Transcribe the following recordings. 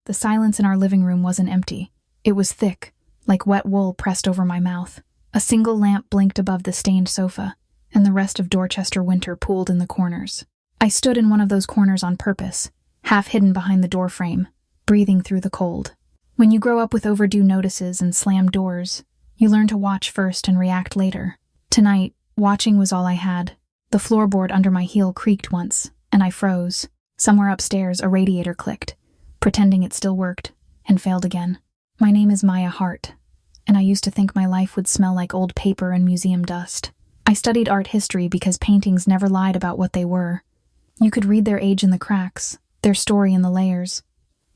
the silence in our living room wasn't empty. It was thick, like wet wool pressed over my mouth. A single lamp blinked above the stained sofa, and the rest of Dorchester winter pooled in the corners. I stood in one of those corners on purpose, half hidden behind the doorframe, breathing through the cold. When you grow up with overdue notices and slammed doors, you learn to watch first and react later. Tonight, watching was all I had. The floorboard under my heel creaked once, and I froze. Somewhere upstairs, a radiator clicked, pretending it still worked, and failed again. My name is Maya Hart, and I used to think my life would smell like old paper and museum dust. I studied art history because paintings never lied about what they were. You could read their age in the cracks, their story in the layers.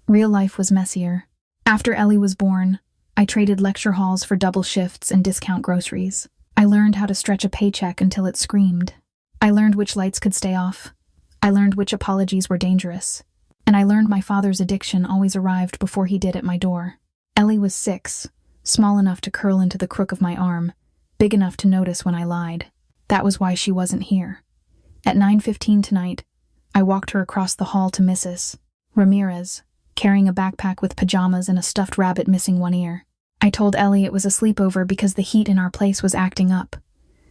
Real life was messier. After Ellie was born, I traded lecture halls for double shifts and discount groceries. I learned how to stretch a paycheck until it screamed. I learned which lights could stay off. I learned which apologies were dangerous. And I learned my father's addiction always arrived before he did at my door. Ellie was 6, small enough to curl into the crook of my arm, big enough to notice when I lied. That was why she wasn't here. At 9:15 tonight, I walked her across the hall to Mrs. Ramirez, carrying a backpack with pajamas and a stuffed rabbit missing one ear. I told Ellie it was a sleepover because the heat in our place was acting up.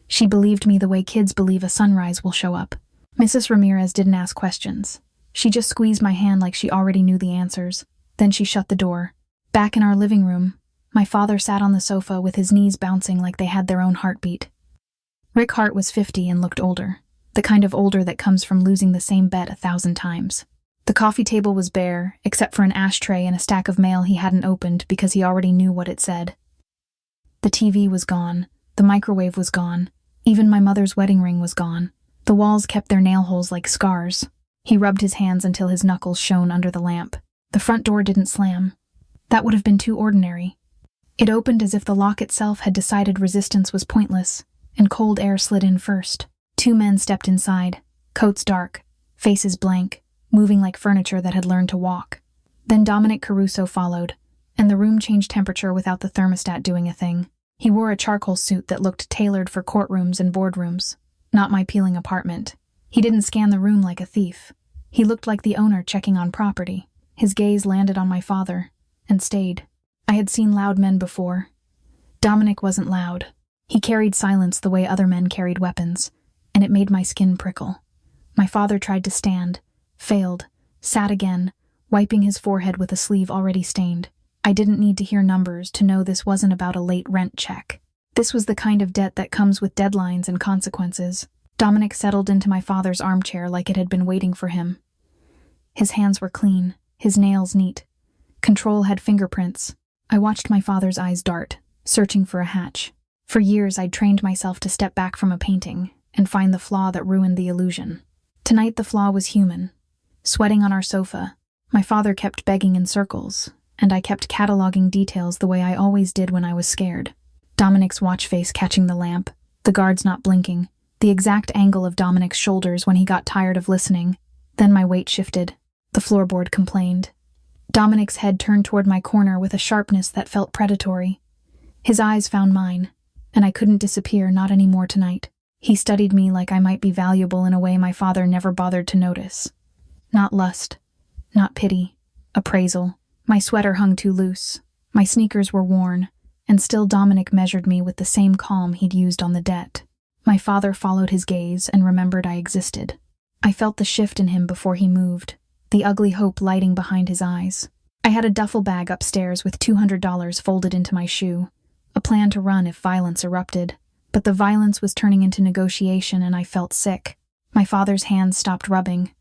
She believed me the way kids believe a sunrise will show up. Mrs. Ramirez didn't ask questions. She just squeezed my hand like she already knew the answers. Then she shut the door. Back in our living room, my father sat on the sofa with his knees bouncing like they had their own heartbeat. Rick Hart was 50 and looked older, the kind of older that comes from losing the same bet 1,000 times. The coffee table was bare, except for an ashtray and a stack of mail he hadn't opened because he already knew what it said. The TV was gone, the microwave was gone, even my mother's wedding ring was gone. The walls kept their nail holes like scars. He rubbed his hands until his knuckles shone under the lamp. The front door didn't slam. That would have been too ordinary. It opened as if the lock itself had decided resistance was pointless, and cold air slid in first. 2 men stepped inside, coats dark, faces blank, moving like furniture that had learned to walk. Then Dominic Caruso followed, and the room changed temperature without the thermostat doing a thing. He wore a charcoal suit that looked tailored for courtrooms and boardrooms, not my peeling apartment. He didn't scan the room like a thief. He looked like the owner checking on property. His gaze landed on my father, and stayed. I had seen loud men before. Dominic wasn't loud. He carried silence the way other men carried weapons, and it made my skin prickle. My father tried to stand, failed, sat again, wiping his forehead with a sleeve already stained. I didn't need to hear numbers to know this wasn't about a late rent check. This was the kind of debt that comes with deadlines and consequences. Dominic settled into my father's armchair like it had been waiting for him. His hands were clean, his nails neat. Control had fingerprints. I watched my father's eyes dart, searching for a hatch. For years I'd trained myself to step back from a painting and find the flaw that ruined the illusion. Tonight the flaw was human. Sweating on our sofa, my father kept begging in circles, and I kept cataloging details the way I always did when I was scared. Dominic's watch face catching the lamp, the guards not blinking, the exact angle of Dominic's shoulders when he got tired of listening. Then my weight shifted. The floorboard complained. Dominic's head turned toward my corner with a sharpness that felt predatory. His eyes found mine, and I couldn't disappear, not anymore tonight. He studied me like I might be valuable in a way my father never bothered to notice. Not lust, not pity, appraisal. My sweater hung too loose. My sneakers were worn, and still Dominic measured me with the same calm he'd used on the debt. My father followed his gaze and remembered I existed. I felt the shift in him before he moved, the ugly hope lighting behind his eyes. I had a duffel bag upstairs with $200 folded into my shoe, a plan to run if violence erupted. But the violence was turning into negotiation and I felt sick. My father's hands stopped rubbing.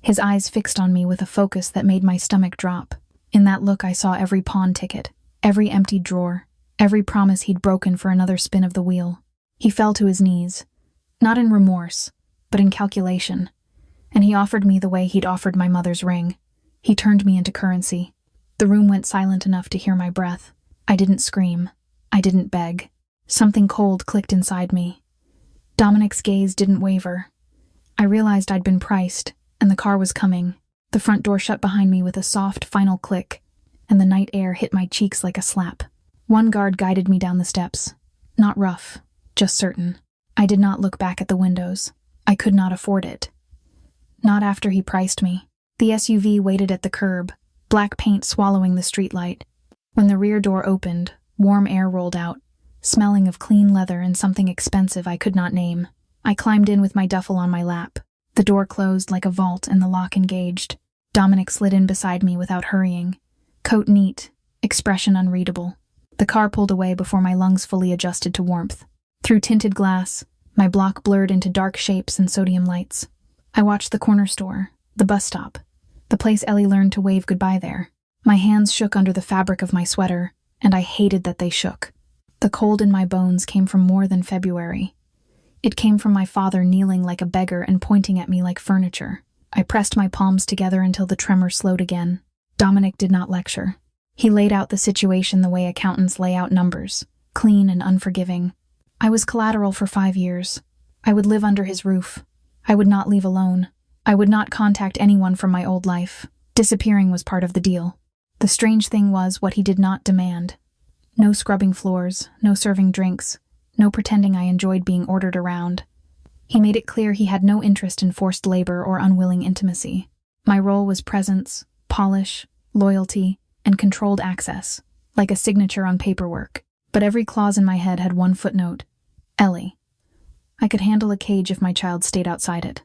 His eyes fixed on me with a focus that made my stomach drop. In that look I saw every pawn ticket, every emptied drawer, every promise he'd broken for another spin of the wheel. He fell to his knees, not in remorse, but in calculation, and he offered me the way he'd offered my mother's ring. He turned me into currency. The room went silent enough to hear my breath. I didn't scream. I didn't beg. Something cold clicked inside me. Dominic's gaze didn't waver. I realized I'd been priced, and the car was coming. The front door shut behind me with a soft, final click, and the night air hit my cheeks like a slap. One guard guided me down the steps. Not rough, just certain. I did not look back at the windows. I could not afford it. Not after he priced me. The SUV waited at the curb, black paint swallowing the streetlight. When the rear door opened, warm air rolled out, smelling of clean leather and something expensive I could not name. I climbed in with my duffel on my lap. The door closed like a vault and the lock engaged. Dominic slid in beside me without hurrying. Coat neat, expression unreadable. The car pulled away before my lungs fully adjusted to warmth. Through tinted glass, my block blurred into dark shapes and sodium lights. I watched the corner store, the bus stop, the place Ellie learned to wave goodbye there. My hands shook under the fabric of my sweater, and I hated that they shook. The cold in my bones came from more than February. It came from my father kneeling like a beggar and pointing at me like furniture. I pressed my palms together until the tremor slowed again. Dominic did not lecture. He laid out the situation the way accountants lay out numbers, clean and unforgiving. I was collateral for 5 years. I would live under his roof. I would not leave alone. I would not contact anyone from my old life. Disappearing was part of the deal. The strange thing was what he did not demand. No scrubbing floors, no serving drinks, no pretending I enjoyed being ordered around. He made it clear he had no interest in forced labor or unwilling intimacy. My role was presence, polish, loyalty, and controlled access, like a signature on paperwork. But every clause in my head had one footnote: Ellie. I could handle a cage if my child stayed outside it.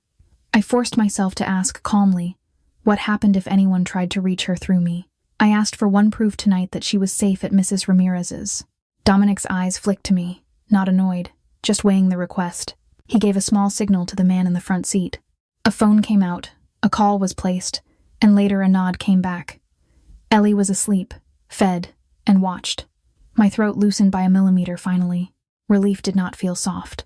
I forced myself to ask calmly, what happened if anyone tried to reach her through me? I asked for one proof tonight that she was safe at Mrs. Ramirez's. Dominic's eyes flicked to me, not annoyed, just weighing the request. He gave a small signal to the man in the front seat. A phone came out, a call was placed, and later a nod came back. Ellie was asleep, fed, and watched. My throat loosened by a millimeter finally. Relief did not feel soft.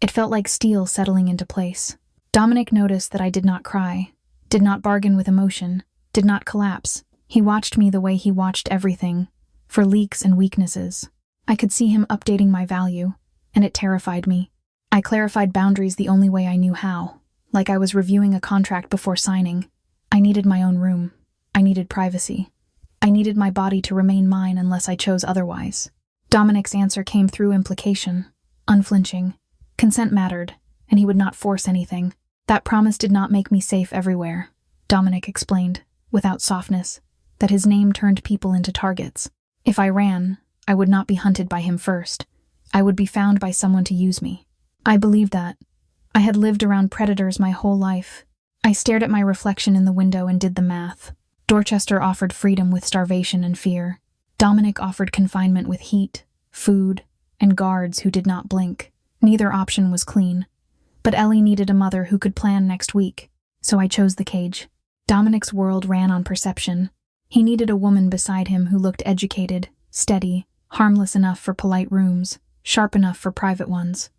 It felt like steel settling into place. Dominic noticed that I did not cry, did not bargain with emotion, did not collapse. He watched me the way he watched everything, for leaks and weaknesses. I could see him updating my value, and it terrified me. I clarified boundaries the only way I knew how, like I was reviewing a contract before signing. I needed my own room. I needed privacy. I needed my body to remain mine unless I chose otherwise. Dominic's answer came through implication, unflinching. Consent mattered, and he would not force anything. That promise did not make me safe everywhere. Dominic explained, without softness, that his name turned people into targets. If I ran, I would not be hunted by him first. I would be found by someone to use me. I believed that. I had lived around predators my whole life. I stared at my reflection in the window and did the math. Dorchester offered freedom with starvation and fear. Dominic offered confinement with heat, food, and guards who did not blink. Neither option was clean. But Ellie needed a mother who could plan next week, so I chose the cage. Dominic's world ran on perception. He needed a woman beside him who looked educated, steady, harmless enough for polite rooms, sharp enough for private ones.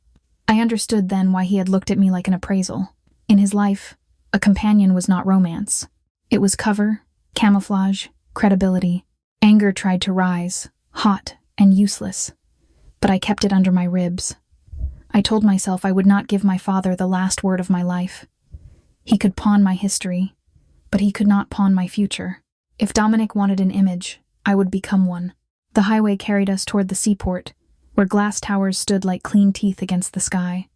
I understood then why he had looked at me like an appraisal. In his life, a companion was not romance. It was cover, camouflage, credibility. Anger tried to rise, hot and useless. But I kept it under my ribs. I told myself I would not give my father the last word of my life. He could pawn my history, but he could not pawn my future. If Dominic wanted an image, I would become one. The highway carried us toward the seaport, where glass towers stood like clean teeth against the sky.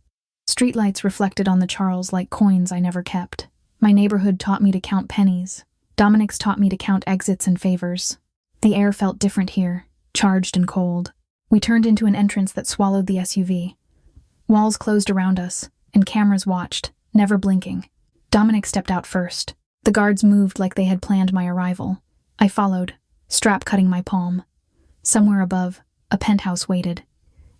Streetlights reflected on the Charles like coins I never kept. My neighborhood taught me to count pennies. Dominic's taught me to count exits and favors. The air felt different here, charged and cold. We turned into an entrance that swallowed the SUV. Walls closed around us, and cameras watched, never blinking. Dominic stepped out first. The guards moved like they had planned my arrival. I followed, strap cutting my palm. Somewhere above, a penthouse waited,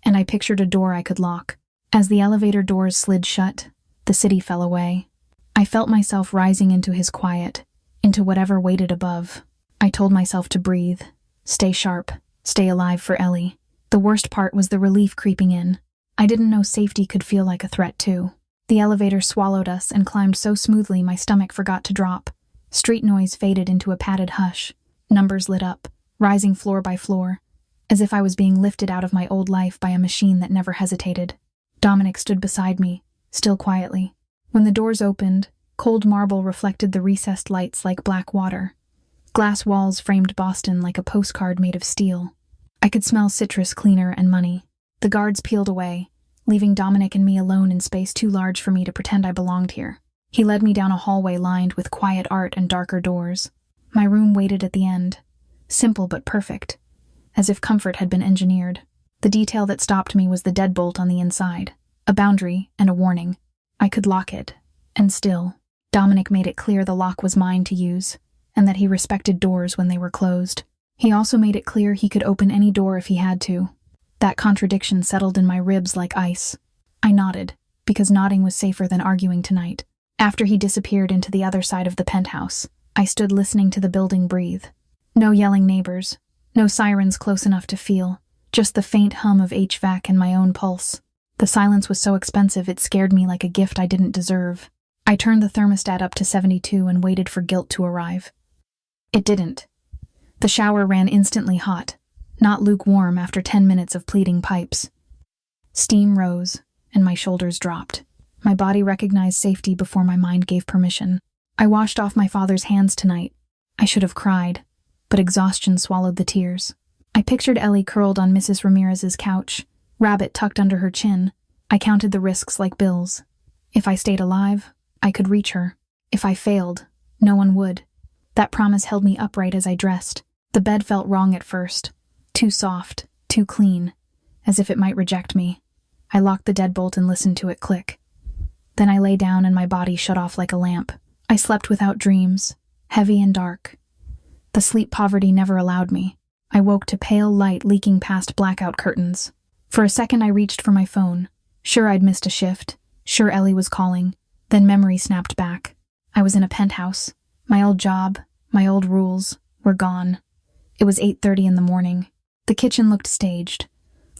and I pictured a door I could lock. As the elevator doors slid shut, the city fell away. I felt myself rising into his quiet, into whatever waited above. I told myself to breathe, stay sharp, stay alive for Ellie. The worst part was the relief creeping in. I didn't know safety could feel like a threat too. The elevator swallowed us and climbed so smoothly my stomach forgot to drop. Street noise faded into a padded hush. Numbers lit up, rising floor by floor, as if I was being lifted out of my old life by a machine that never hesitated. Dominic stood beside me, still quietly. When the doors opened, cold marble reflected the recessed lights like black water. Glass walls framed Boston like a postcard made of steel. I could smell citrus cleaner and money. The guards peeled away, leaving Dominic and me alone in space too large for me to pretend I belonged here. He led me down a hallway lined with quiet art and darker doors. My room waited at the end, simple but perfect, as if comfort had been engineered. The detail that stopped me was the deadbolt on the inside, a boundary and a warning. I could lock it, and still, Dominic made it clear the lock was mine to use, and that he respected doors when they were closed. He also made it clear he could open any door if he had to. That contradiction settled in my ribs like ice. I nodded, because nodding was safer than arguing tonight. After he disappeared into the other side of the penthouse, I stood listening to the building breathe. No yelling neighbors, no sirens close enough to feel, just the faint hum of HVAC and my own pulse. The silence was so expensive it scared me like a gift I didn't deserve. I turned the thermostat up to 72 and waited for guilt to arrive. It didn't. The shower ran instantly hot, not lukewarm after 10 minutes of pleating pipes. Steam rose, and my shoulders dropped. My body recognized safety before my mind gave permission. I washed off my father's hands tonight. I should have cried, but exhaustion swallowed the tears. I pictured Ellie curled on Mrs. Ramirez's couch, rabbit tucked under her chin. I counted the risks like bills. If I stayed alive, I could reach her. If I failed, no one would. That promise held me upright as I dressed. The bed felt wrong at first. Too soft, too clean, as if it might reject me. I locked the deadbolt and listened to it click. Then I lay down and my body shut off like a lamp. I slept without dreams, heavy and dark. The sleep poverty never allowed me. I woke to pale light leaking past blackout curtains. For a second I reached for my phone. Sure I'd missed a shift. Sure Ellie was calling. Then memory snapped back. I was in a penthouse. My old job, my old rules, were gone. It was 8:30 in the morning. The kitchen looked staged,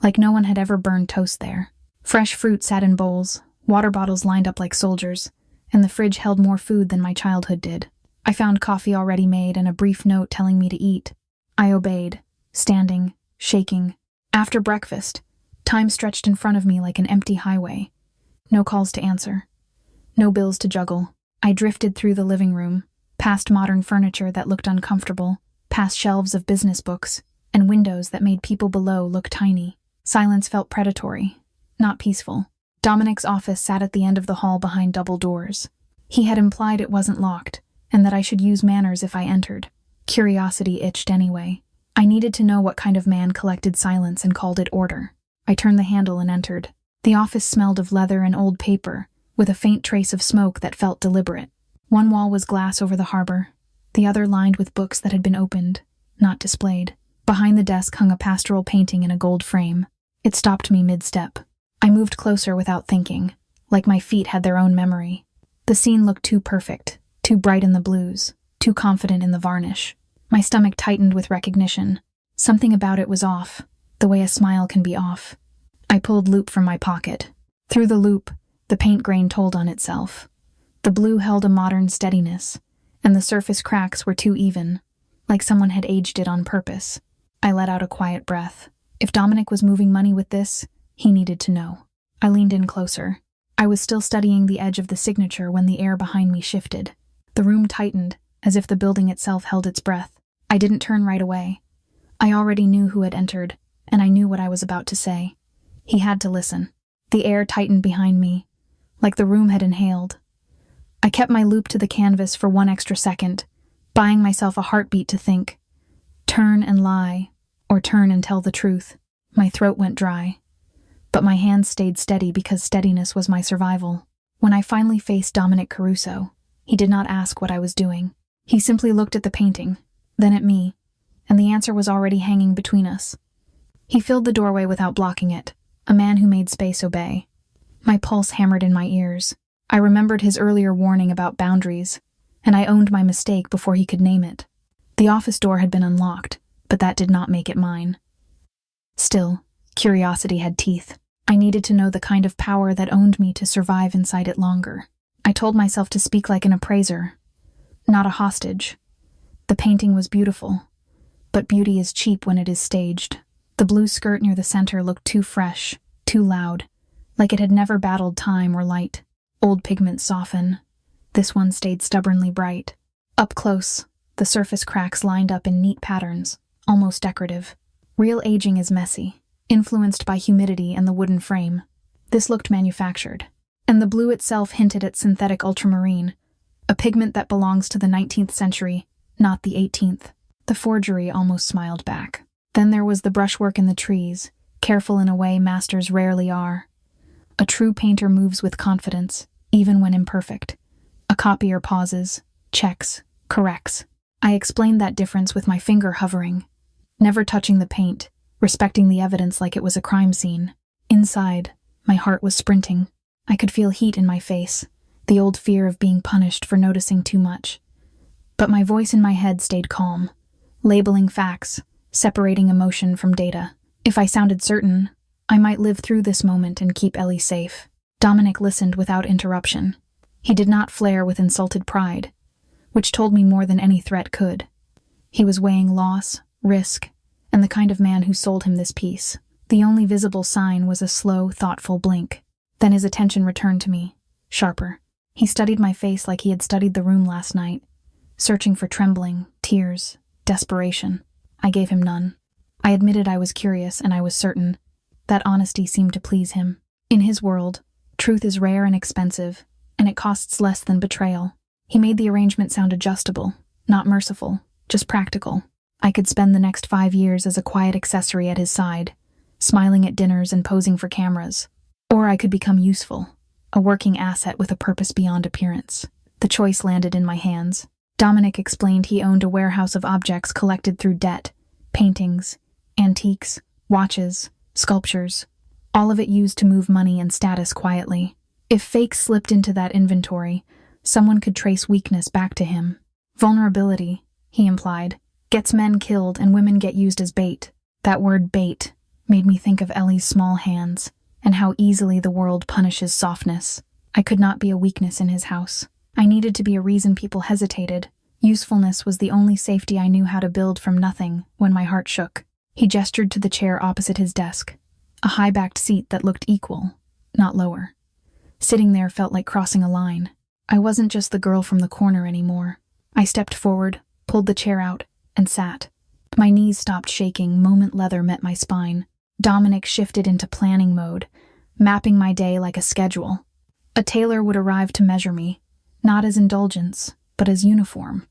like no one had ever burned toast there. Fresh fruit sat in bowls, water bottles lined up like soldiers, and the fridge held more food than my childhood did. I found coffee already made and a brief note telling me to eat. I obeyed, standing, shaking. After breakfast, time stretched in front of me like an empty highway. No calls to answer. No bills to juggle. I drifted through the living room, past modern furniture that looked uncomfortable, past shelves of business books, and windows that made people below look tiny. Silence felt predatory, not peaceful. Dominic's office sat at the end of the hall behind double doors. He had implied it wasn't locked, and that I should use manners if I entered. Curiosity itched anyway. I needed to know what kind of man collected silence and called it order. I turned the handle and entered. The office smelled of leather and old paper, with a faint trace of smoke that felt deliberate. One wall was glass over the harbor, the other lined with books that had been opened, not displayed. Behind the desk hung a pastoral painting in a gold frame. It stopped me mid-step. I moved closer without thinking, like my feet had their own memory. The scene looked too perfect, too bright in the blues, too confident in the varnish. My stomach tightened with recognition. Something about it was off, the way a smile can be off. I pulled loupe from my pocket. Through the loupe, the paint grain told on itself. The blue held a modern steadiness, and the surface cracks were too even, like someone had aged it on purpose. I let out a quiet breath. If Dominic was moving money with this, he needed to know. I leaned in closer. I was still studying the edge of the signature when the air behind me shifted. The room tightened, as if the building itself held its breath. I didn't turn right away. I already knew who had entered, and I knew what I was about to say. He had to listen. The air tightened behind me, like the room had inhaled. I kept my loupe to the canvas for one extra second, buying myself a heartbeat to think. Turn and lie, or turn and tell the truth. My throat went dry, but my hands stayed steady because steadiness was my survival. When I finally faced Dominic Caruso, he did not ask what I was doing. He simply looked at the painting, then at me, and the answer was already hanging between us. He filled the doorway without blocking it, a man who made space obey. My pulse hammered in my ears. I remembered his earlier warning about boundaries, and I owned my mistake before he could name it. The office door had been unlocked, but that did not make it mine. Still, curiosity had teeth. I needed to know the kind of power that owned me to survive inside it longer. I told myself to speak like an appraiser, not a hostage. The painting was beautiful, but beauty is cheap when it is staged. The blue skirt near the center looked too fresh, too loud, like it had never battled time or light. Old pigments soften. This one stayed stubbornly bright. Up close, the surface cracks lined up in neat patterns, almost decorative. Real aging is messy, influenced by humidity and the wooden frame. This looked manufactured, and the blue itself hinted at synthetic ultramarine, a pigment that belongs to the 19th century, not the 18th. The forgery almost smiled back. Then there was the brushwork in the trees, careful in a way masters rarely are. A true painter moves with confidence, even when imperfect. A copier pauses, checks, corrects. I explained that difference with my finger hovering, never touching the paint, respecting the evidence like it was a crime scene. Inside, my heart was sprinting. I could feel heat in my face, the old fear of being punished for noticing too much. But my voice in my head stayed calm, labeling facts, separating emotion from data. If I sounded certain, I might live through this moment and keep Ellie safe. Dominic listened without interruption. He did not flare with insulted pride, which told me more than any threat could. He was weighing loss, risk, and the kind of man who sold him this piece. The only visible sign was a slow, thoughtful blink. Then his attention returned to me, sharper. He studied my face like he had studied the room last night, searching for trembling, tears, desperation. I gave him none. I admitted I was curious, and I was certain. That honesty seemed to please him. In his world, truth is rare and expensive, and it costs less than betrayal. He made the arrangement sound adjustable, not merciful, just practical. I could spend the next 5 years as a quiet accessory at his side, smiling at dinners and posing for cameras. Or I could become useful, a working asset with a purpose beyond appearance. The choice landed in my hands. Dominic explained he owned a warehouse of objects collected through debt, paintings, antiques, watches, sculptures, all of it used to move money and status quietly. If fakes slipped into that inventory, someone could trace weakness back to him. Vulnerability, he implied, gets men killed and women get used as bait. That word bait made me think of Ellie's small hands and how easily the world punishes softness. I could not be a weakness in his house. I needed to be a reason people hesitated. Usefulness was the only safety I knew how to build from nothing when my heart shook. He gestured to the chair opposite his desk, a high-backed seat that looked equal, not lower. Sitting there felt like crossing a line. I wasn't just the girl from the corner anymore. I stepped forward, pulled the chair out, and sat. My knees stopped shaking, moment leather met my spine. Dominic shifted into planning mode, mapping my day like a schedule. A tailor would arrive to measure me, not as indulgence, but as uniform.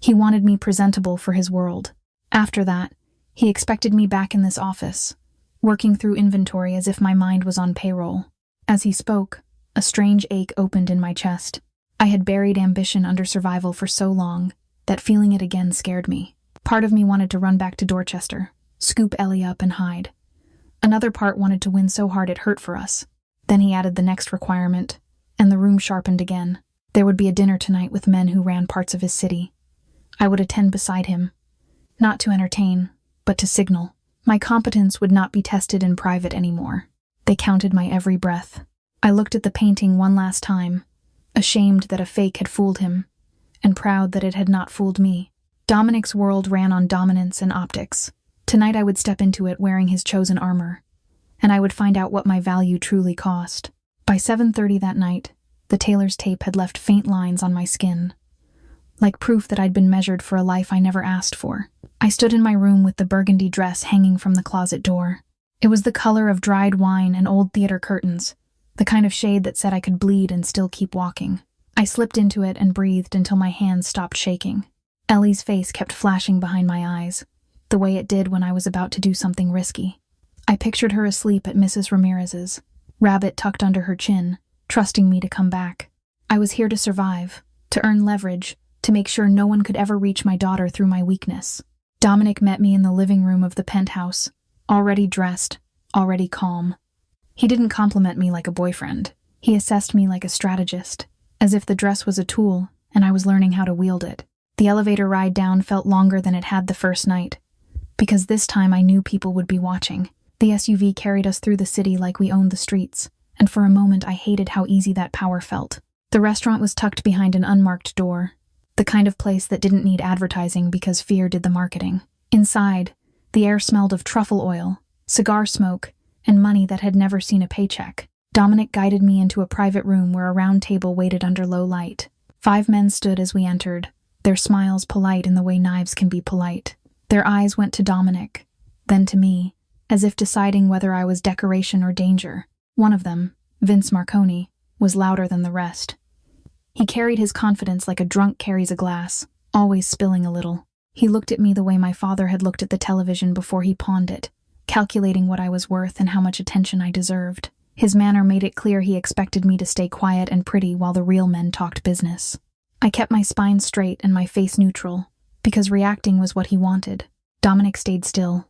He wanted me presentable for his world. After that, he expected me back in this office, working through inventory as if my mind was on payroll. As he spoke, a strange ache opened in my chest. I had buried ambition under survival for so long that feeling it again scared me. Part of me wanted to run back to Dorchester, scoop Ellie up and hide. Another part wanted to win so hard it hurt for us. Then he added the next requirement, and the room sharpened again. There would be a dinner tonight with men who ran parts of his city. I would attend beside him, not to entertain, but to signal. My competence would not be tested in private anymore. They counted my every breath. I looked at the painting one last time, ashamed that a fake had fooled him, and proud that it had not fooled me. Dominic's world ran on dominance and optics. Tonight I would step into it wearing his chosen armor, and I would find out what my value truly cost. By 7:30 that night, the tailor's tape had left faint lines on my skin, like proof that I'd been measured for a life I never asked for. I stood in my room with the burgundy dress hanging from the closet door. It was the color of dried wine and old theater curtains, the kind of shade that said I could bleed and still keep walking. I slipped into it and breathed until my hands stopped shaking. Ellie's face kept flashing behind my eyes, the way it did when I was about to do something risky. I pictured her asleep at Mrs. Ramirez's, rabbit tucked under her chin, trusting me to come back. I was here to survive, to earn leverage, to make sure no one could ever reach my daughter through my weakness. Dominic met me in the living room of the penthouse, already dressed, already calm. He didn't compliment me like a boyfriend. He assessed me like a strategist, as if the dress was a tool and I was learning how to wield it. The elevator ride down felt longer than it had the first night, because this time I knew people would be watching. The SUV carried us through the city like we owned the streets, and for a moment I hated how easy that power felt. The restaurant was tucked behind an unmarked door, the kind of place that didn't need advertising because fear did the marketing. Inside, the air smelled of truffle oil, cigar smoke, and money that had never seen a paycheck. Dominic guided me into a private room where a round table waited under low light. 5 men stood as we entered, their smiles polite in the way knives can be polite. Their eyes went to Dominic, then to me, as if deciding whether I was decoration or danger. One of them, Vince Marconi, was louder than the rest. He carried his confidence like a drunk carries a glass, always spilling a little. He looked at me the way my father had looked at the television before he pawned it, calculating what I was worth and how much attention I deserved. His manner made it clear he expected me to stay quiet and pretty while the real men talked business. I kept my spine straight and my face neutral, because reacting was what he wanted. Dominic stayed still,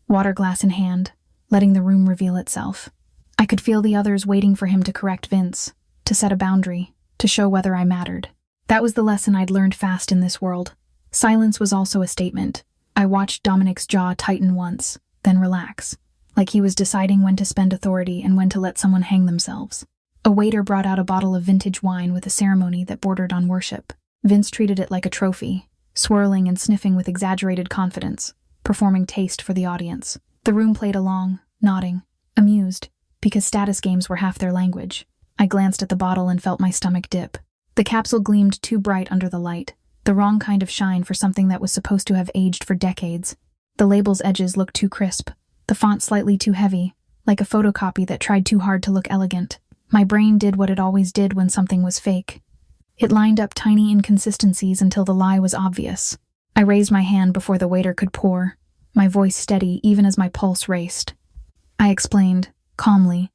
water glass in hand, letting the room reveal itself. I could feel the others waiting for him to correct Vince, to set a boundary, to show whether I mattered. That was the lesson I'd learned fast in this world. Silence was also a statement. I watched Dominic's jaw tighten once, then relax, like he was deciding when to spend authority and when to let someone hang themselves. A waiter brought out a bottle of vintage wine with a ceremony that bordered on worship. Vince treated it like a trophy, swirling and sniffing with exaggerated confidence, performing taste for the audience. The room played along, nodding, amused, because status games were half their language. I glanced at the bottle and felt my stomach dip. The capsule gleamed too bright under the light, the wrong kind of shine for something that was supposed to have aged for decades. The label's edges looked too crisp, the font slightly too heavy, like a photocopy that tried too hard to look elegant. My brain did what it always did when something was fake. It lined up tiny inconsistencies until the lie was obvious. I raised my hand before the waiter could pour, my voice steady even as my pulse raced. I explained, calmly,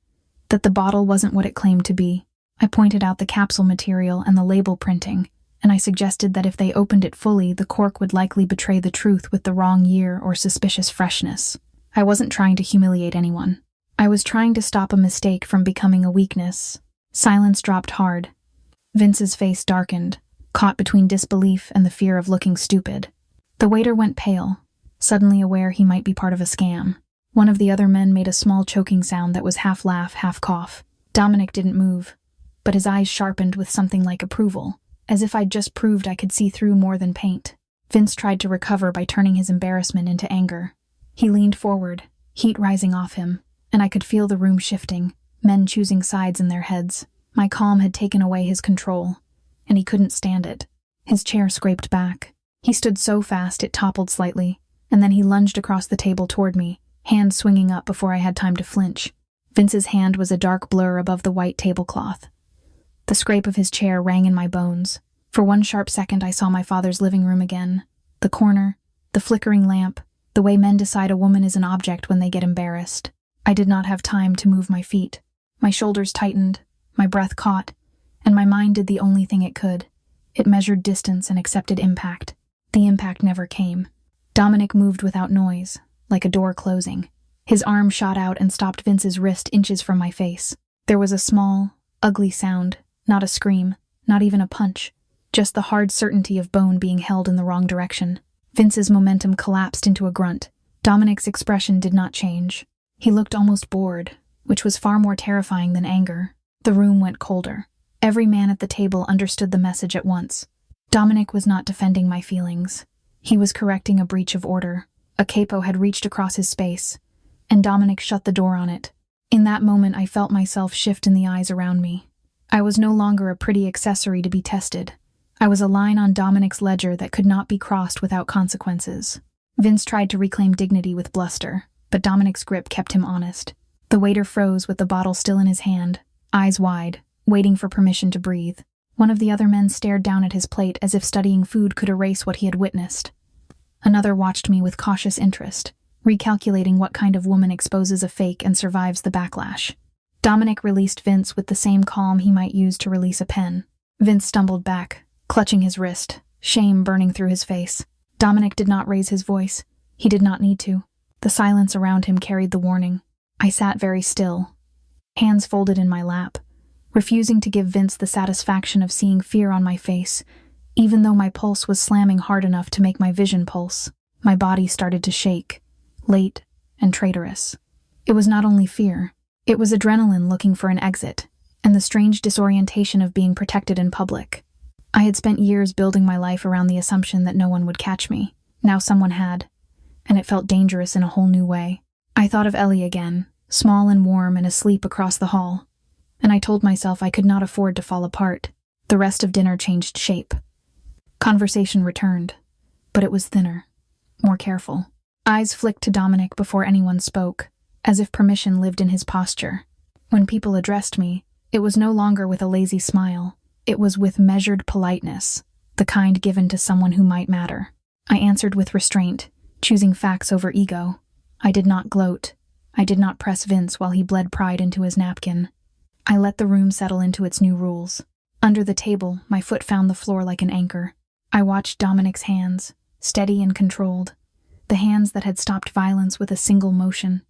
that the bottle wasn't what it claimed to be. I pointed out the capsule material and the label printing, and I suggested that if they opened it fully, the cork would likely betray the truth with the wrong year or suspicious freshness. I wasn't trying to humiliate anyone. I was trying to stop a mistake from becoming a weakness. Silence dropped hard. Vince's face darkened, caught between disbelief and the fear of looking stupid. The waiter went pale, suddenly aware he might be part of a scam. One of the other men made a small choking sound that was half laugh, half cough. Dominic didn't move, but his eyes sharpened with something like approval, as if I'd just proved I could see through more than paint. Vince tried to recover by turning his embarrassment into anger. He leaned forward, heat rising off him, and I could feel the room shifting, men choosing sides in their heads. My calm had taken away his control, and he couldn't stand it. His chair scraped back. He stood so fast it toppled slightly, and then he lunged across the table toward me, hand swinging up before I had time to flinch. Vince's hand was a dark blur above the white tablecloth. The scrape of his chair rang in my bones. For one sharp second I saw my father's living room again. The corner, the flickering lamp, the way men decide a woman is an object when they get embarrassed. I did not have time to move my feet. My shoulders tightened, my breath caught, and my mind did the only thing it could. It measured distance and accepted impact. The impact never came. Dominic moved without noise, like a door closing. His arm shot out and stopped Vince's wrist inches from my face. There was a small, ugly sound, not a scream, not even a punch, just the hard certainty of bone being held in the wrong direction. Vince's momentum collapsed into a grunt. Dominic's expression did not change. He looked almost bored, which was far more terrifying than anger. The room went colder. Every man at the table understood the message at once. Dominic was not defending my feelings. He was correcting a breach of order. A capo had reached across his space, and Dominic shut the door on it. In that moment, I felt myself shift in the eyes around me. I was no longer a pretty accessory to be tested. I was a line on Dominic's ledger that could not be crossed without consequences. Vince tried to reclaim dignity with bluster, but Dominic's grip kept him honest. The waiter froze with the bottle still in his hand, eyes wide, waiting for permission to breathe. One of the other men stared down at his plate as if studying food could erase what he had witnessed. Another watched me with cautious interest, recalculating what kind of woman exposes a fake and survives the backlash. Dominic released Vince with the same calm he might use to release a pen. Vince stumbled back, clutching his wrist, shame burning through his face. Dominic did not raise his voice. He did not need to. The silence around him carried the warning. I sat very still, hands folded in my lap, refusing to give Vince the satisfaction of seeing fear on my face, even though my pulse was slamming hard enough to make my vision pulse. My body started to shake, late and traitorous. It was not only fear, it was adrenaline looking for an exit, and the strange disorientation of being protected in public. I had spent years building my life around the assumption that no one would catch me. Now someone had, and it felt dangerous in a whole new way. I thought of Ellie again, small and warm and asleep across the hall, and I told myself I could not afford to fall apart. The rest of dinner changed shape. Conversation returned, but it was thinner, more careful. Eyes flicked to Dominic before anyone spoke, as if permission lived in his posture. When people addressed me, it was no longer with a lazy smile. It was with measured politeness. the kind given to someone who might matter. I answered with restraint, choosing facts over ego. I did not gloat. I did not press Vince while he bled pride into his napkin. I let the room settle into its new rules. Under the table, my foot found the floor like an anchor. I watched Dominic's hands, steady and controlled, the hands that had stopped violence with a single motion.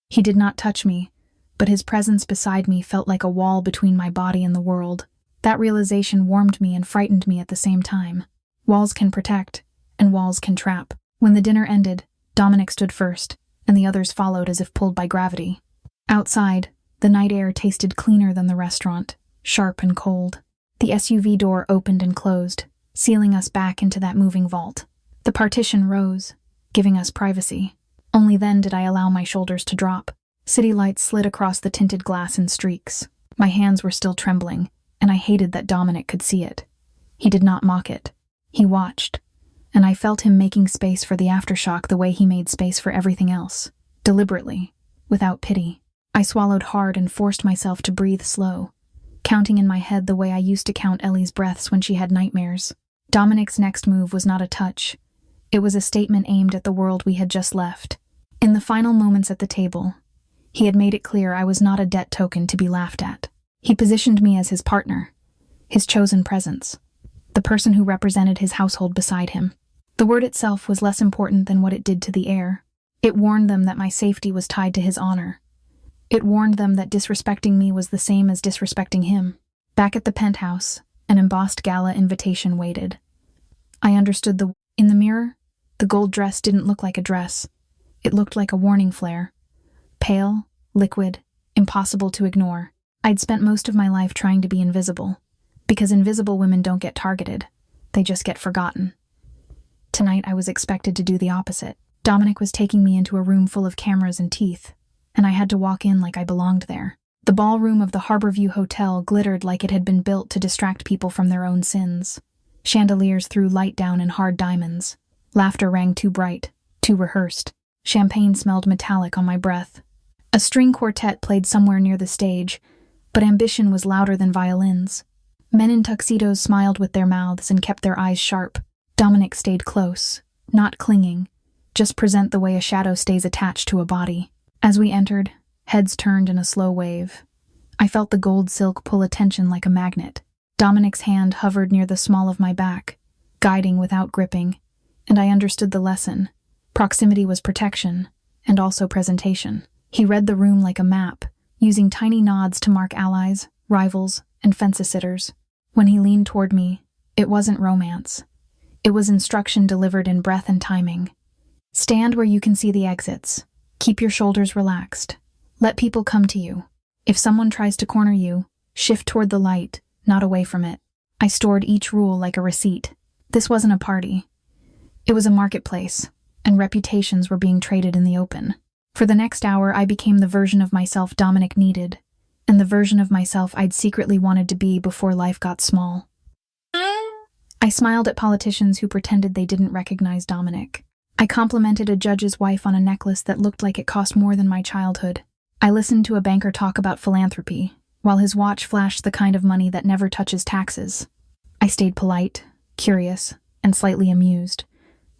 He did not touch me, but his presence beside me felt like a wall between my body and the world. That realization warmed me and frightened me at the same time. Walls can protect, and walls can trap. When the dinner ended, Dominic stood first, and the others followed as if pulled by gravity. Outside, the night air tasted cleaner than the restaurant, sharp and cold. The SUV door opened and closed, sealing us back into that moving vault. The partition rose, giving us privacy. Only then did I allow my shoulders to drop. City lights slid across the tinted glass in streaks. My hands were still trembling, and I hated that Dominic could see it. He did not mock it. He watched, and I felt him making space for the aftershock the way he made space for everything else, deliberately, without pity. I swallowed hard and forced myself to breathe slow, counting in my head the way I used to count Ellie's breaths when she had nightmares. Dominic's next move was not a touch. It was a statement aimed at the world we had just left. In the final moments at the table, he had made it clear I was not a debt token to be laughed at. He positioned me as his partner, his chosen presence, the person who represented his household beside him. The word itself was less important than what it did to the air. It warned them that my safety was tied to his honor. It warned them that disrespecting me was the same as disrespecting him. Back at the penthouse, an embossed gala invitation waited. I understood in the mirror, the gold dress didn't look like a dress. It looked like a warning flare. Pale, liquid, impossible to ignore. I'd spent most of my life trying to be invisible, because invisible women don't get targeted. They just get forgotten. Tonight I was expected to do the opposite. Dominic was taking me into a room full of cameras and teeth, and I had to walk in like I belonged there. The ballroom of the Harborview Hotel glittered like it had been built to distract people from their own sins. Chandeliers threw light down in hard diamonds. Laughter rang too bright, too rehearsed. Champagne smelled metallic on my breath. A string quartet played somewhere near the stage, but ambition was louder than violins. Men in tuxedos smiled with their mouths and kept their eyes sharp. Dominic stayed close, not clinging, just present the way a shadow stays attached to a body. As we entered, heads turned in a slow wave. I felt the gold silk pull attention like a magnet. Dominic's hand hovered near the small of my back, guiding without gripping, and I understood the lesson. Proximity was protection, and also presentation. He read the room like a map, using tiny nods to mark allies, rivals, and fence-sitters. When he leaned toward me, it wasn't romance. It was instruction delivered in breath and timing. Stand where you can see the exits. Keep your shoulders relaxed. Let people come to you. If someone tries to corner you, shift toward the light, not away from it. I stored each rule like a receipt. This wasn't a party. It was a marketplace, and reputations were being traded in the open. For the next hour, I became the version of myself Dominic needed, and the version of myself I'd secretly wanted to be before life got small. I smiled at politicians who pretended they didn't recognize Dominic. I complimented a judge's wife on a necklace that looked like it cost more than my childhood. I listened to a banker talk about philanthropy, while his watch flashed the kind of money that never touches taxes. I stayed polite, curious, and slightly amused,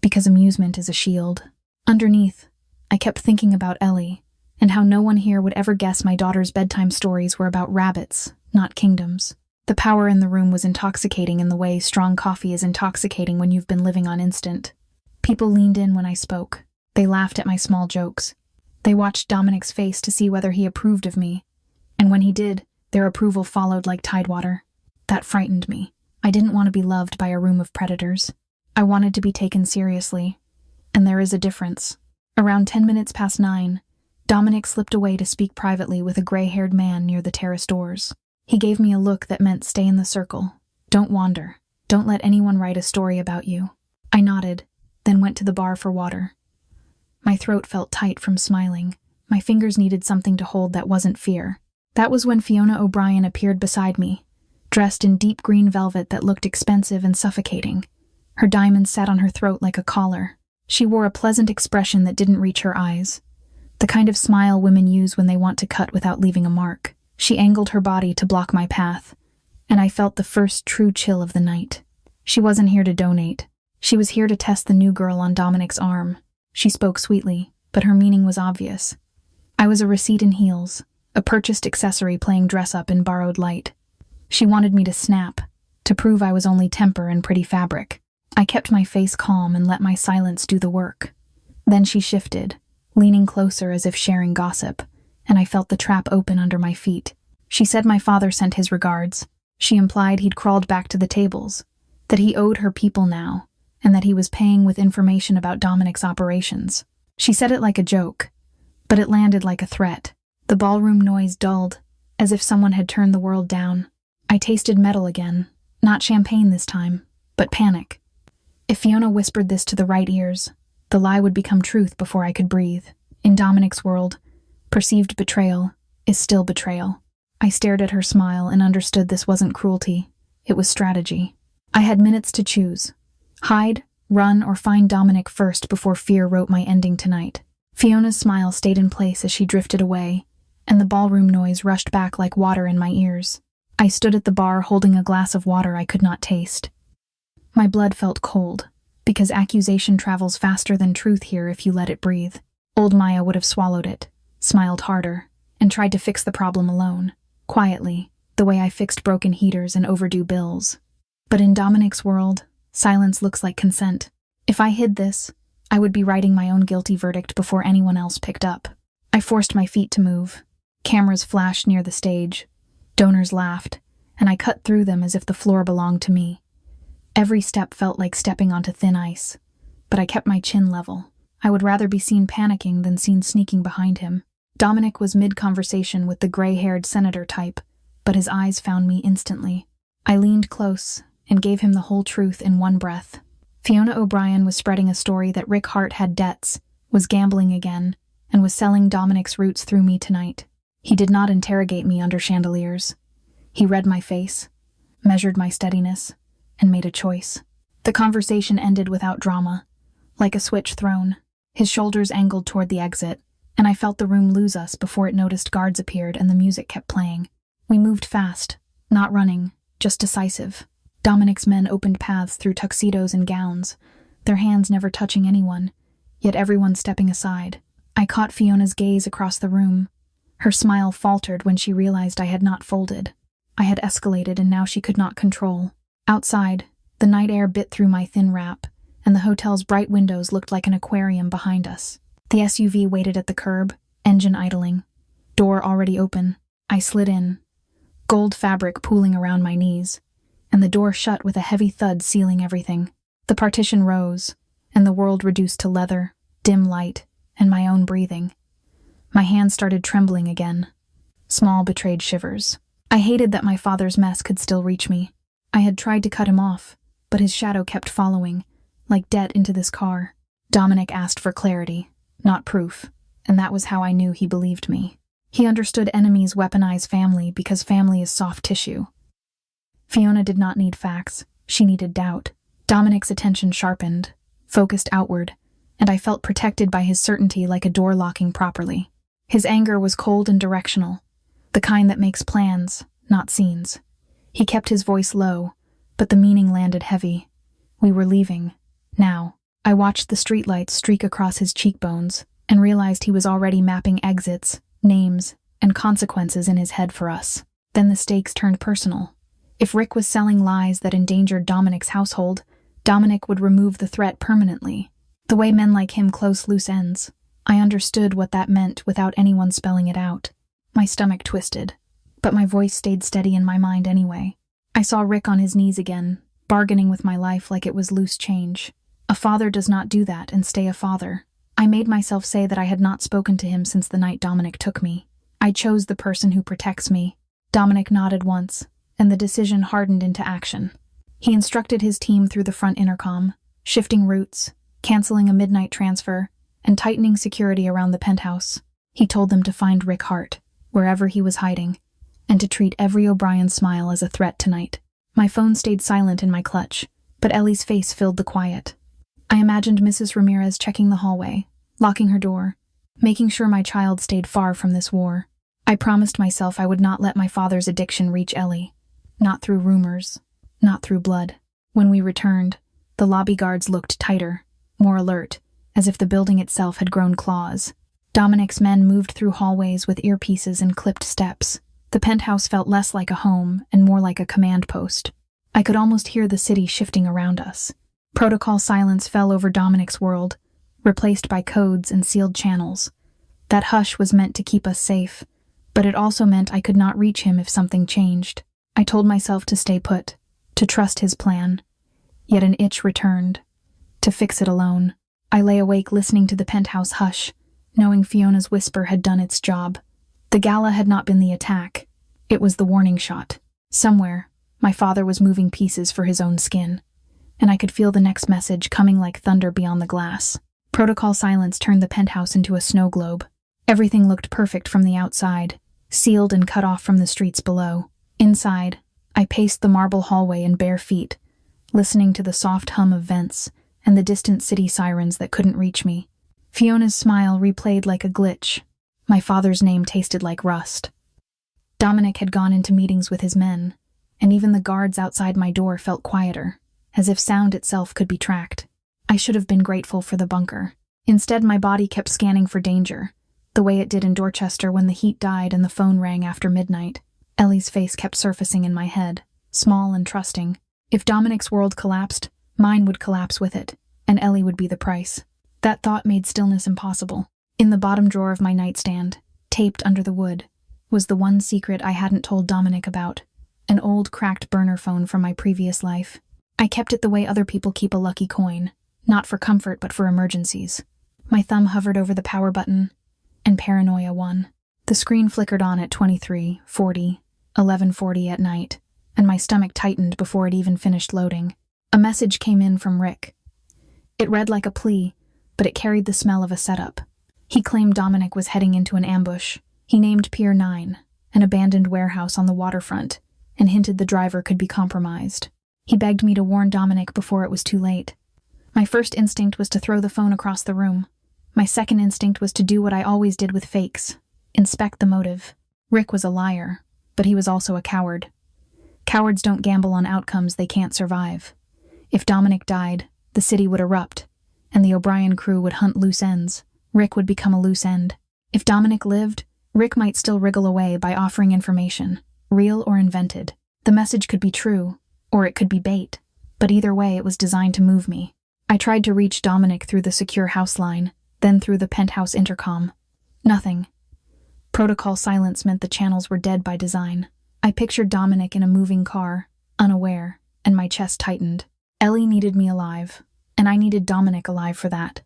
because amusement is a shield. Underneath, I kept thinking about Ellie, and how no one here would ever guess my daughter's bedtime stories were about rabbits, not kingdoms. The power in the room was intoxicating in the way strong coffee is intoxicating when you've been living on instant. People leaned in when I spoke. They laughed at my small jokes. They watched Dominic's face to see whether he approved of me, and when he did, their approval followed like tidewater. That frightened me. I didn't want to be loved by a room of predators. I wanted to be taken seriously, and there is a difference. Around 10 minutes past 9, Dominic slipped away to speak privately with a gray-haired man near the terrace doors. He gave me a look that meant stay in the circle. Don't wander. Don't let anyone write a story about you. I nodded, then went to the bar for water. My throat felt tight from smiling. My fingers needed something to hold that wasn't fear. That was when Fiona O'Brien appeared beside me, dressed in deep green velvet that looked expensive and suffocating. Her diamonds sat on her throat like a collar. She wore a pleasant expression that didn't reach her eyes, the kind of smile women use when they want to cut without leaving a mark. She angled her body to block my path, and I felt the first true chill of the night. She wasn't here to donate. She was here to test the new girl on Dominic's arm. She spoke sweetly, but her meaning was obvious. I was a receipt in heels, a purchased accessory playing dress-up in borrowed light. She wanted me to snap, to prove I was only temper and pretty fabric. I kept my face calm and let my silence do the work. Then she shifted, leaning closer as if sharing gossip, and I felt the trap open under my feet. She said my father sent his regards. She implied he'd crawled back to the tables, that he owed her people now, and that he was paying with information about Dominic's operations. She said it like a joke, but it landed like a threat. The ballroom noise dulled, as if someone had turned the world down. I tasted metal again, not champagne this time, but panic. If Fiona whispered this to the right ears, the lie would become truth before I could breathe. In Dominic's world, perceived betrayal is still betrayal. I stared at her smile and understood this wasn't cruelty, it was strategy. I had minutes to choose. Hide, run, or find Dominic first before fear wrote my ending tonight. Fiona's smile stayed in place as she drifted away, and the ballroom noise rushed back like water in my ears. I stood at the bar holding a glass of water I could not taste. My blood felt cold, because accusation travels faster than truth here if you let it breathe. Old Maya would have swallowed it, smiled harder, and tried to fix the problem alone, quietly, the way I fixed broken heaters and overdue bills. But in Dominic's world, silence looks like consent. If I hid this, I would be writing my own guilty verdict before anyone else picked up. I forced my feet to move. Cameras flashed near the stage. Donors laughed, and I cut through them as if the floor belonged to me. Every step felt like stepping onto thin ice, but I kept my chin level. I would rather be seen panicking than seen sneaking behind him. Dominic was mid-conversation with the gray-haired senator type, but his eyes found me instantly. I leaned close and gave him the whole truth in one breath. Fiona O'Brien was spreading a story that Rick Hart had debts, was gambling again, and was selling Dominic's roots through me tonight. He did not interrogate me under chandeliers. He read my face, measured my steadiness, and made a choice. The conversation ended without drama, like a switch thrown. His shoulders angled toward the exit, and I felt the room lose us before it noticed guards appeared and the music kept playing. We moved fast, not running, just decisive. Dominic's men opened paths through tuxedos and gowns, their hands never touching anyone, yet everyone stepping aside. I caught Fiona's gaze across the room. Her smile faltered when she realized I had not folded. I had escalated and now she could not control. Outside, the night air bit through my thin wrap, and the hotel's bright windows looked like an aquarium behind us. The SUV waited at the curb, engine idling. Door already open. I slid in, gold fabric pooling around my knees, and the door shut with a heavy thud sealing everything. The partition rose, and the world reduced to leather, dim light, and my own breathing. My hands started trembling again. Small betrayed shivers. I hated that my father's mess could still reach me. I had tried to cut him off, but his shadow kept following, like debt into this car. Dominic asked for clarity, not proof, and that was how I knew he believed me. He understood enemies weaponize family because family is soft tissue. Fiona did not need facts, she needed doubt. Dominic's attention sharpened, focused outward, and I felt protected by his certainty like a door locking properly. His anger was cold and directional, the kind that makes plans, not scenes. He kept his voice low, but the meaning landed heavy. We were leaving. Now. I watched the streetlights streak across his cheekbones and realized he was already mapping exits, names, and consequences in his head for us. Then the stakes turned personal. If Rick was selling lies that endangered Dominic's household, Dominic would remove the threat permanently. The way men like him close loose ends. I understood what that meant without anyone spelling it out. My stomach twisted, but my voice stayed steady in my mind anyway. I saw Rick on his knees again, bargaining with my life like it was loose change. A father does not do that and stay a father. I made myself say that I had not spoken to him since the night Dominic took me. I chose the person who protects me. Dominic nodded once, and the decision hardened into action. He instructed his team through the front intercom, shifting routes, canceling a midnight transfer, and tightening security around the penthouse. He told them to find Rick Hart, wherever he was hiding, and to treat every O'Brien smile as a threat tonight. My phone stayed silent in my clutch, but Ellie's face filled the quiet. I imagined Mrs. Ramirez checking the hallway, locking her door, making sure my child stayed far from this war. I promised myself I would not let my father's addiction reach Ellie. Not through rumors, not through blood. When we returned, the lobby guards looked tighter, more alert, as if the building itself had grown claws. Dominic's men moved through hallways with earpieces and clipped steps. The penthouse felt less like a home and more like a command post. I could almost hear the city shifting around us. Protocol silence fell over Dominic's world, replaced by codes and sealed channels. That hush was meant to keep us safe, but it also meant I could not reach him if something changed. I told myself to stay put, to trust his plan. Yet an itch returned, to fix it alone. I lay awake listening to the penthouse hush, knowing Fiona's whisper had done its job. The gala had not been the attack. It was the warning shot. Somewhere, my father was moving pieces for his own skin, and I could feel the next message coming like thunder beyond the glass. Protocol silence turned the penthouse into a snow globe. Everything looked perfect from the outside, sealed and cut off from the streets below. Inside, I paced the marble hallway in bare feet, listening to the soft hum of vents and the distant city sirens that couldn't reach me. Fiona's smile replayed like a glitch. My father's name tasted like rust. Dominic had gone into meetings with his men, and even the guards outside my door felt quieter, as if sound itself could be tracked. I should have been grateful for the bunker. Instead, my body kept scanning for danger, the way it did in Dorchester when the heat died and the phone rang after midnight. Ellie's face kept surfacing in my head, small and trusting. If Dominic's world collapsed, mine would collapse with it, and Ellie would be the price. That thought made stillness impossible. In the bottom drawer of my nightstand, taped under the wood, was the one secret I hadn't told Dominic about, an old cracked burner phone from my previous life. I kept it the way other people keep a lucky coin, not for comfort but for emergencies. My thumb hovered over the power button, and paranoia won. The screen flickered on at 23:40, 11:40 at night, and my stomach tightened before it even finished loading. A message came in from Rick. It read like a plea, but it carried the smell of a setup. He claimed Dominic was heading into an ambush. He named Pier 9, an abandoned warehouse on the waterfront, and hinted the driver could be compromised. He begged me to warn Dominic before it was too late. My first instinct was to throw the phone across the room. My second instinct was to do what I always did with fakes: inspect the motive. Rick was a liar, but he was also a coward. Cowards don't gamble on outcomes they can't survive. If Dominic died, the city would erupt, and the O'Brien crew would hunt loose ends. Rick would become a loose end. If Dominic lived, Rick might still wriggle away by offering information, real or invented. The message could be true, or it could be bait, but either way it was designed to move me. I tried to reach Dominic through the secure house line, then through the penthouse intercom. Nothing. Protocol silence meant the channels were dead by design. I pictured Dominic in a moving car, unaware, and my chest tightened. Ellie needed me alive, and I needed Dominic alive for that.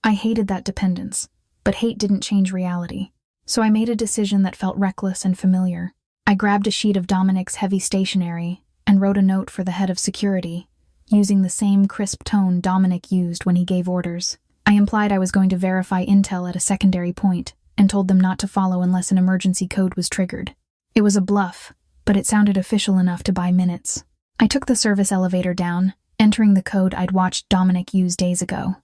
I hated that dependence, but hate didn't change reality. So I made a decision that felt reckless and familiar. I grabbed a sheet of Dominic's heavy stationery and wrote a note for the head of security, using the same crisp tone Dominic used when he gave orders. I implied I was going to verify intel at a secondary point and told them not to follow unless an emergency code was triggered. It was a bluff, but it sounded official enough to buy minutes. I took the service elevator down, entering the code I'd watched Dominic use days ago.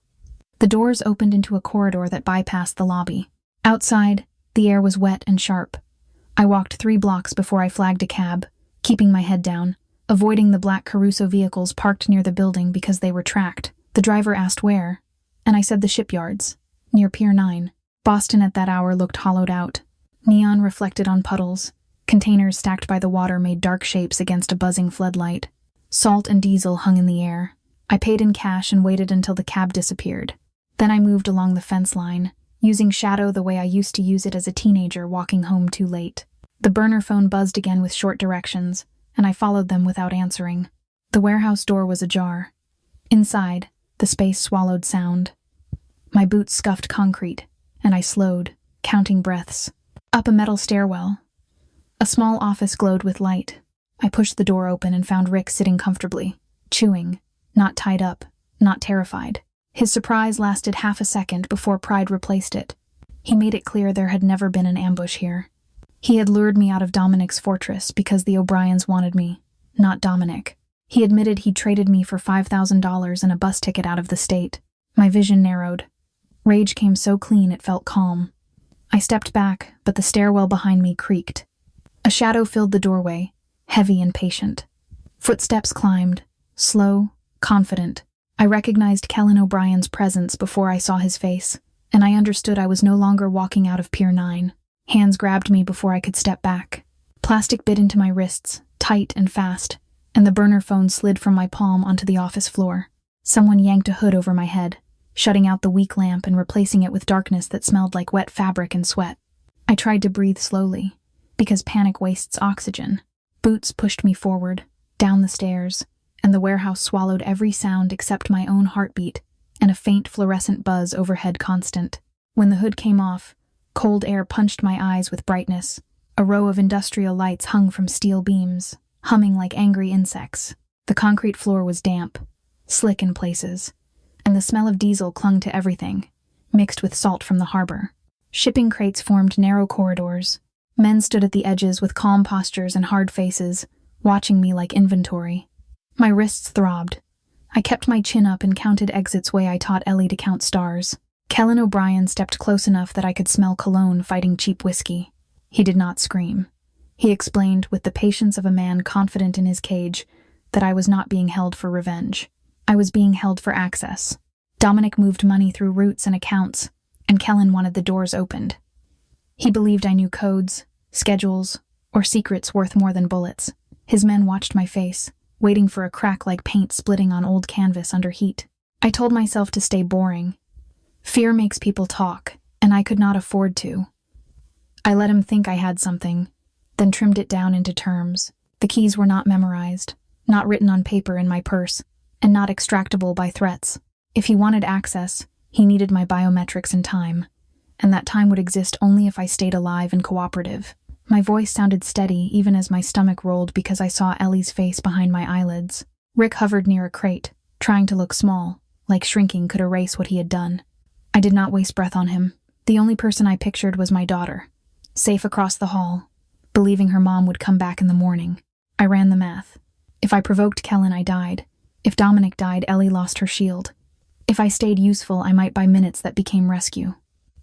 The doors opened into a corridor that bypassed the lobby. Outside, the air was wet and sharp. I walked 3 blocks before I flagged a cab, keeping my head down, avoiding the black Caruso vehicles parked near the building because they were tracked. The driver asked where, and I said the shipyards, near Pier 9. Boston at that hour looked hollowed out. Neon reflected on puddles. Containers stacked by the water made dark shapes against a buzzing floodlight. Salt and diesel hung in the air. I paid in cash and waited until the cab disappeared. Then I moved along the fence line, using shadow the way I used to use it as a teenager walking home too late. The burner phone buzzed again with short directions, and I followed them without answering. The warehouse door was ajar. Inside, the space swallowed sound. My boots scuffed concrete, and I slowed, counting breaths. Up a metal stairwell. A small office glowed with light. I pushed the door open and found Rick sitting comfortably, chewing, not tied up, not terrified. His surprise lasted half a second before pride replaced it. He made it clear there had never been an ambush here. He had lured me out of Dominic's fortress because the O'Briens wanted me, not Dominic. He admitted he'd traded me for $5,000 and a bus ticket out of the state. My vision narrowed. Rage came so clean it felt calm. I stepped back, but the stairwell behind me creaked. A shadow filled the doorway, heavy and patient. Footsteps climbed, slow, confident. I recognized Kellen O'Brien's presence before I saw his face, and I understood I was no longer walking out of Pier 9. Hands grabbed me before I could step back. Plastic bit into my wrists, tight and fast, and the burner phone slid from my palm onto the office floor. Someone yanked a hood over my head, shutting out the weak lamp and replacing it with darkness that smelled like wet fabric and sweat. I tried to breathe slowly, because panic wastes oxygen. Boots pushed me forward, down the stairs, and the warehouse swallowed every sound except my own heartbeat and a faint fluorescent buzz overhead constant. When the hood came off, cold air punched my eyes with brightness. A row of industrial lights hung from steel beams, humming like angry insects. The concrete floor was damp, slick in places, and the smell of diesel clung to everything, mixed with salt from the harbor. Shipping crates formed narrow corridors. Men stood at the edges with calm postures and hard faces, watching me like inventory. My wrists throbbed. I kept my chin up and counted exits way I taught Ellie to count stars. Kellen O'Brien stepped close enough that I could smell cologne fighting cheap whiskey. He did not scream. He explained, with the patience of a man confident in his cage, that I was not being held for revenge. I was being held for access. Dominic moved money through routes and accounts, and Kellen wanted the doors opened. He believed I knew codes, schedules, or secrets worth more than bullets. His men watched my face, waiting for a crack like paint splitting on old canvas under heat. I told myself to stay boring. Fear makes people talk, and I could not afford to. I let him think I had something, then trimmed it down into terms. The keys were not memorized, not written on paper in my purse, and not extractable by threats. If he wanted access, he needed my biometrics and time, and that time would exist only if I stayed alive and cooperative. My voice sounded steady even as my stomach rolled because I saw Ellie's face behind my eyelids. Rick hovered near a crate, trying to look small, like shrinking could erase what he had done. I did not waste breath on him. The only person I pictured was my daughter, safe across the hall, believing her mom would come back in the morning. I ran the math. If I provoked Kellen, I died. If Dominic died, Ellie lost her shield. If I stayed useful, I might buy minutes that became rescue.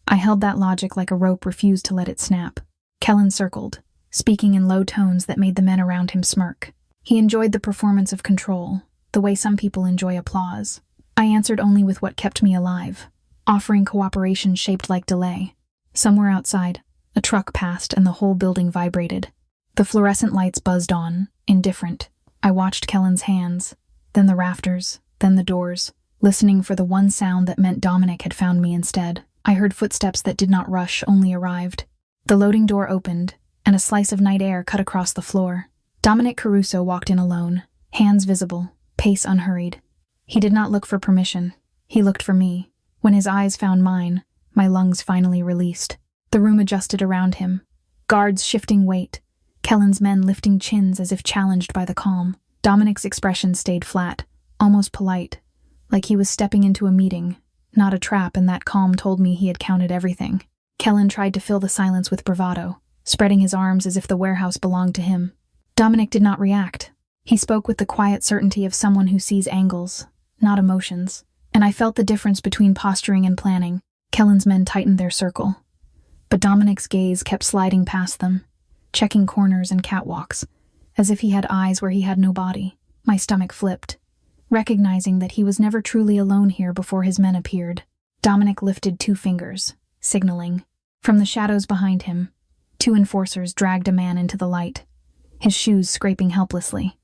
I held that logic like a rope, refused to let it snap. Kellen circled, speaking in low tones that made the men around him smirk. He enjoyed the performance of control, the way some people enjoy applause. I answered only with what kept me alive, offering cooperation shaped like delay. Somewhere outside, a truck passed and the whole building vibrated. The fluorescent lights buzzed on, indifferent. I watched Kellen's hands, then the rafters, then the doors, listening for the one sound that meant Dominic had found me instead. I heard footsteps that did not rush, only arrived. The loading door opened, and a slice of night air cut across the floor. Dominic Caruso walked in alone, hands visible, pace unhurried. He did not look for permission. He looked for me. When his eyes found mine, my lungs finally released. The room adjusted around him. Guards shifting weight. Kellen's men lifting chins as if challenged by the calm. Dominic's expression stayed flat, almost polite, like he was stepping into a meeting, not a trap, and that calm told me he had counted everything. Kellen tried to fill the silence with bravado, spreading his arms as if the warehouse belonged to him. Dominic did not react. He spoke with the quiet certainty of someone who sees angles, not emotions, and I felt the difference between posturing and planning. Kellen's men tightened their circle, but Dominic's gaze kept sliding past them, checking corners and catwalks, as if he had eyes where he had no body. My stomach flipped, recognizing that he was never truly alone here before his men appeared. Dominic lifted 2 fingers, signaling. From the shadows behind him, 2 enforcers dragged a man into the light, his shoes scraping helplessly.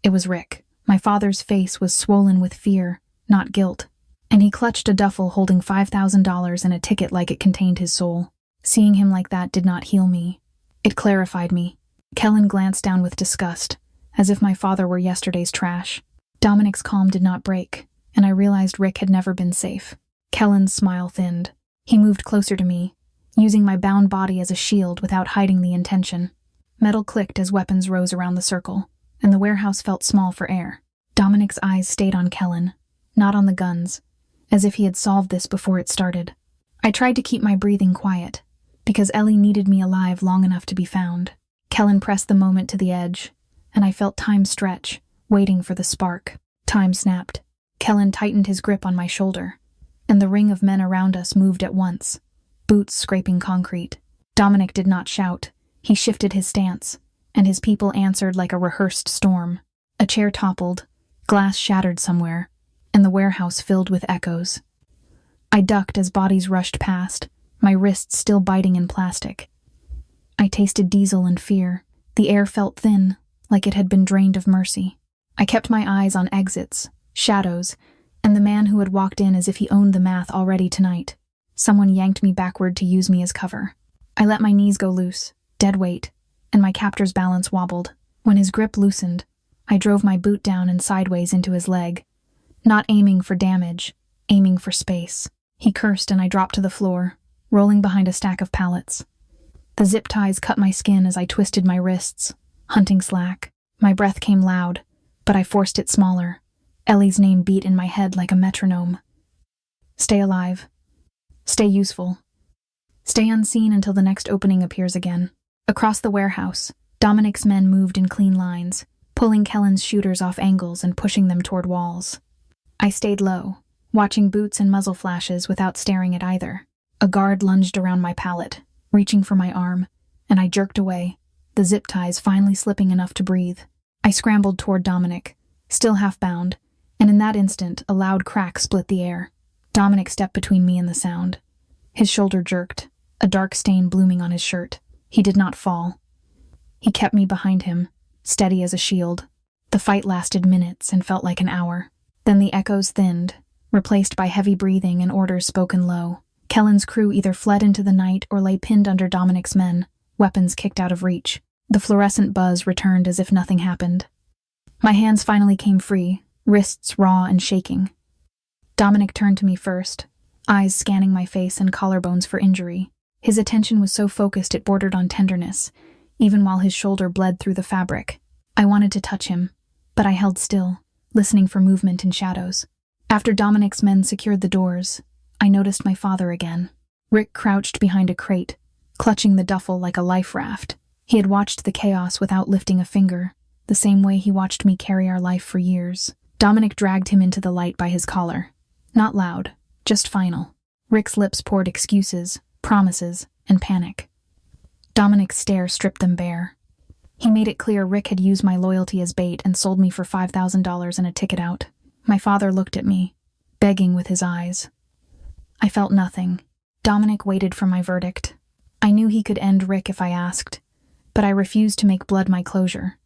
It was Rick. My father's face was swollen with fear, not guilt, and he clutched a duffel holding $5,000 and a ticket like it contained his soul. Seeing him like that did not heal me. It clarified me. Kellen glanced down with disgust, as if my father were yesterday's trash. Dominic's calm did not break, and I realized Rick had never been safe. Kellen's smile thinned. He moved closer to me, using my bound body as a shield without hiding the intention. Metal clicked as weapons rose around the circle, and the warehouse felt small for air. Dominic's eyes stayed on Kellen, not on the guns, as if he had solved this before it started. I tried to keep my breathing quiet, because Ellie needed me alive long enough to be found. Kellen pressed the moment to the edge, and I felt time stretch, waiting for the spark. Time snapped. Kellen tightened his grip on my shoulder, and the ring of men around us moved at once, boots scraping concrete. Dominic did not shout. He shifted his stance, and his people answered like a rehearsed storm. A chair toppled, Glass shattered somewhere, and the warehouse filled with echoes. I ducked as bodies rushed past, my wrists still biting in plastic. I tasted diesel and fear. The air felt thin, like it had been drained of mercy. I kept my eyes on exits, shadows, and the man who had walked in as if he owned the math already tonight. Someone yanked me backward to use me as cover. I let my knees go loose, dead weight, and my captor's balance wobbled. When his grip loosened, I drove my boot down and sideways into his leg, not aiming for damage, aiming for space. He cursed and I dropped to the floor, rolling behind a stack of pallets. The zip ties cut my skin as I twisted my wrists, hunting slack. My breath came loud, but I forced it smaller. Ellie's name beat in my head like a metronome. Stay alive. Stay useful. Stay unseen until the next opening appears again. Across the warehouse, Dominic's men moved in clean lines, pulling Kellen's shooters off angles and pushing them toward walls. I stayed low, watching boots and muzzle flashes without staring at either. A guard lunged around my pallet, reaching for my arm, and I jerked away, the zip ties finally slipping enough to breathe. I scrambled toward Dominic, still half-bound, and in that instant, a loud crack split the air. Dominic stepped between me and the sound. His shoulder jerked, a dark stain blooming on his shirt. He did not fall. He kept me behind him, steady as a shield. The fight lasted minutes and felt like an hour. Then the echoes thinned, replaced by heavy breathing and orders spoken low. Kellen's crew either fled into the night or lay pinned under Dominic's men, weapons kicked out of reach. The fluorescent buzz returned as if nothing happened. My hands finally came free, wrists raw and shaking. Dominic turned to me first, eyes scanning my face and collarbones for injury. His attention was so focused it bordered on tenderness, even while his shoulder bled through the fabric. I wanted to touch him, but I held still, listening for movement in shadows. After Dominic's men secured the doors, I noticed my father again. Rick crouched behind a crate, clutching the duffel like a life raft. He had watched the chaos without lifting a finger, the same way he watched me carry our life for years. Dominic dragged him into the light by his collar. Not loud, just final. Rick's lips poured excuses, promises, and panic. Dominic's stare stripped them bare. He made it clear Rick had used my loyalty as bait and sold me for $5,000 and a ticket out. My father looked at me, begging with his eyes. I felt nothing. Dominic waited for my verdict. I knew he could end Rick if I asked, but I refused to make blood my closure.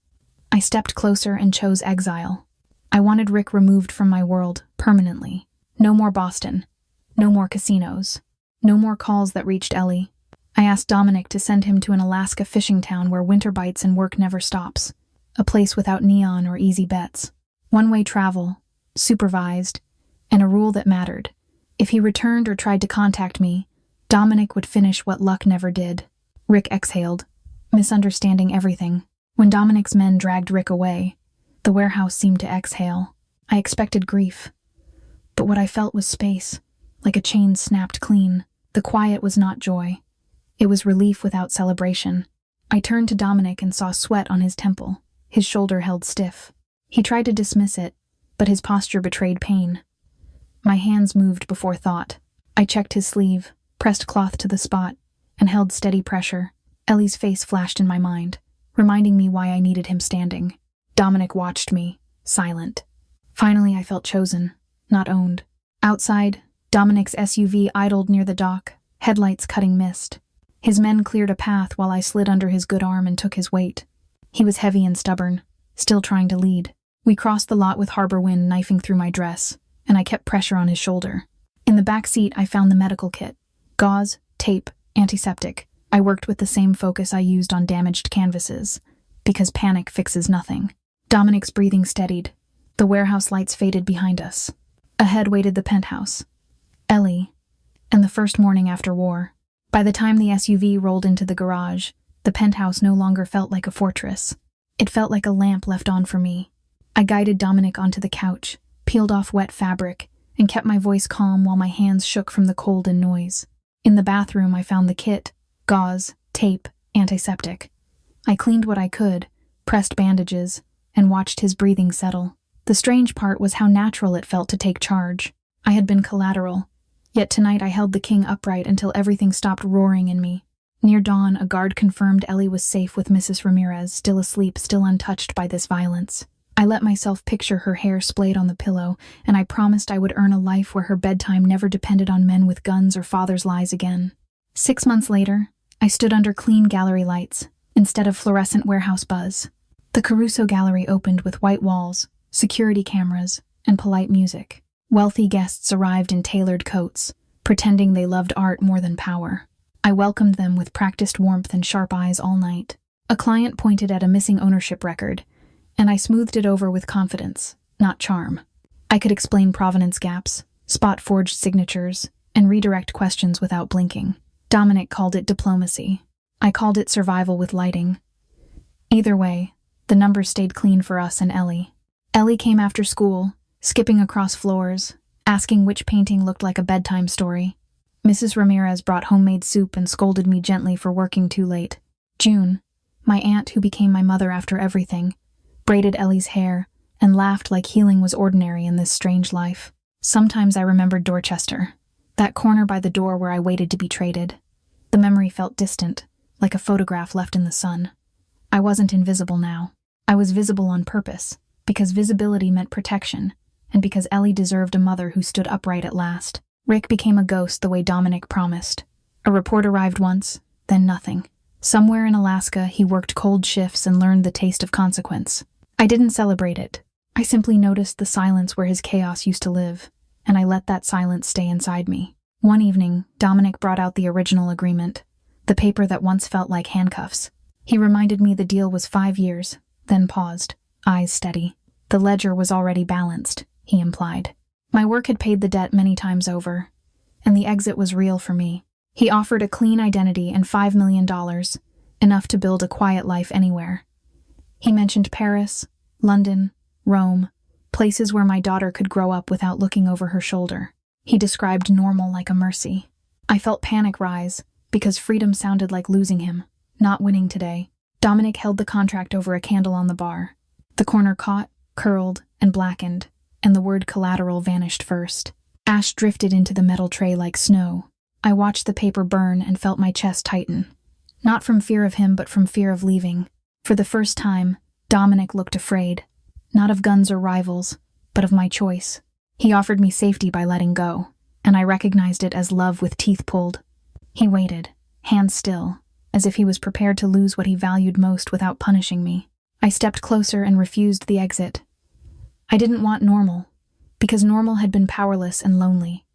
I stepped closer and chose exile. I wanted Rick removed from my world, permanently. No more Boston. No more casinos. No more calls that reached Ellie. I asked Dominic to send him to an Alaska fishing town where winter bites and work never stops. A place without neon or easy bets. One-way travel, supervised, and a rule that mattered. If he returned or tried to contact me, Dominic would finish what luck never did. Rick exhaled, misunderstanding everything. When Dominic's men dragged Rick away, the warehouse seemed to exhale. I expected grief. But what I felt was space, like a chain snapped clean. The quiet was not joy. It was relief without celebration. I turned to Dominic and saw sweat on his temple, his shoulder held stiff. He tried to dismiss it, but his posture betrayed pain. My hands moved before thought. I checked his sleeve, pressed cloth to the spot, and held steady pressure. Ellie's face flashed in my mind, reminding me why I needed him standing. Dominic watched me, silent. Finally, I felt chosen, not owned. Outside, Dominic's SUV idled near the dock, headlights cutting mist. His men cleared a path while I slid under his good arm and took his weight. He was heavy and stubborn, still trying to lead. We crossed the lot with harbor wind knifing through my dress, and I kept pressure on his shoulder. In the back seat, I found the medical kit. Gauze, tape, antiseptic. I worked with the same focus I used on damaged canvases, because panic fixes nothing. Dominic's breathing steadied. The warehouse lights faded behind us. Ahead waited the penthouse, Ellie, and the first morning after war. By the time the SUV rolled into the garage, the penthouse no longer felt like a fortress. It felt like a lamp left on for me. I guided Dominic onto the couch, peeled off wet fabric, and kept my voice calm while my hands shook from the cold and noise. In the bathroom, I found the kit, gauze, tape, antiseptic. I cleaned what I could, pressed bandages, and watched his breathing settle. The strange part was how natural it felt to take charge. I had been collateral, yet tonight I held the king upright until everything stopped roaring in me. Near dawn, a guard confirmed Ellie was safe with Mrs. Ramirez, still asleep, still untouched by this violence. I let myself picture her hair splayed on the pillow, and I promised I would earn a life where her bedtime never depended on men with guns or father's lies again. 6 months later, I stood under clean gallery lights, instead of fluorescent warehouse buzz. The Caruso gallery opened with white walls, security cameras, and polite music. Wealthy guests arrived in tailored coats, pretending they loved art more than power. I welcomed them with practiced warmth and sharp eyes all night. A client pointed at a missing ownership record, and I smoothed it over with confidence, not charm. I could explain provenance gaps, spot forged signatures, and redirect questions without blinking. Dominic called it diplomacy. I called it survival with lighting. Either way, the numbers stayed clean for us and Ellie. Ellie came after school, skipping across floors, asking which painting looked like a bedtime story. Mrs. Ramirez brought homemade soup and scolded me gently for working too late. June, my aunt who became my mother after everything, braided Ellie's hair and laughed like healing was ordinary in this strange life. Sometimes I remembered Dorchester, that corner by the door where I waited to be traded. The memory felt distant, like a photograph left in the sun. I wasn't invisible now. I was visible on purpose, because visibility meant protection, and because Ellie deserved a mother who stood upright at last. Rick became a ghost the way Dominic promised. A report arrived once, then nothing. Somewhere in Alaska, he worked cold shifts and learned the taste of consequence. I didn't celebrate it. I simply noticed the silence where his chaos used to live, and I let that silence stay inside me. One evening, Dominic brought out the original agreement, the paper that once felt like handcuffs. He reminded me the deal was 5 years, then paused, eyes steady. The ledger was already balanced, he implied. My work had paid the debt many times over, and the exit was real for me. He offered a clean identity and $5 million, enough to build a quiet life anywhere. He mentioned Paris, London, Rome, places where my daughter could grow up without looking over her shoulder. He described normal like a mercy. I felt panic rise, because freedom sounded like losing him, not winning today. Dominic held the contract over a candle on the bar. The corner caught, curled, and blackened, and the word collateral vanished first. Ash drifted into the metal tray like snow. I watched the paper burn and felt my chest tighten. Not from fear of him, but from fear of leaving. For the first time, Dominic looked afraid. Not of guns or rivals, but of my choice. He offered me safety by letting go, and I recognized it as love with teeth pulled. He waited, hands still, as if he was prepared to lose what he valued most without punishing me. I stepped closer and refused the exit. I didn't want normal, because normal had been powerless and lonely.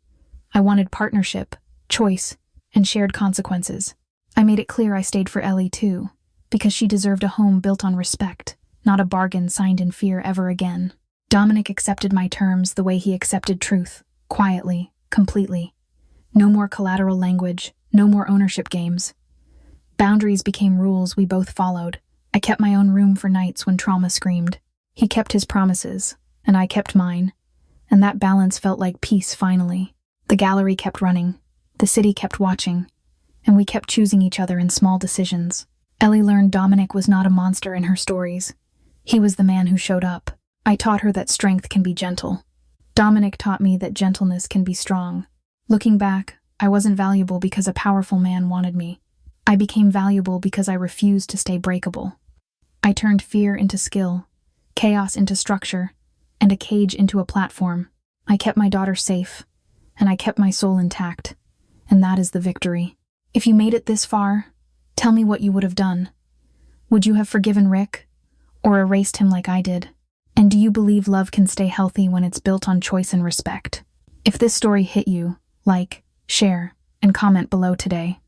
I wanted partnership, choice, and shared consequences. I made it clear I stayed for Ellie too, because she deserved a home built on respect, not a bargain signed in fear ever again. Dominic accepted my terms the way he accepted truth, quietly, completely. No more collateral language, no more ownership games. Boundaries became rules we both followed. I kept my own room for nights when trauma screamed. He kept his promises, and I kept mine, and that balance felt like peace finally. The gallery kept running, the city kept watching, and we kept choosing each other in small decisions. Ellie learned Dominic was not a monster in her stories. He was the man who showed up. I taught her that strength can be gentle. Dominic taught me that gentleness can be strong. Looking back, I wasn't valuable because a powerful man wanted me. I became valuable because I refused to stay breakable. I turned fear into skill, chaos into structure, and a cage into a platform. I kept my daughter safe, and I kept my soul intact, and that is the victory. If you made it this far, tell me what you would have done. Would you have forgiven Rick, or erased him like I did? And do you believe love can stay healthy when it's built on choice and respect? If this story hit you, like, share, and comment below today.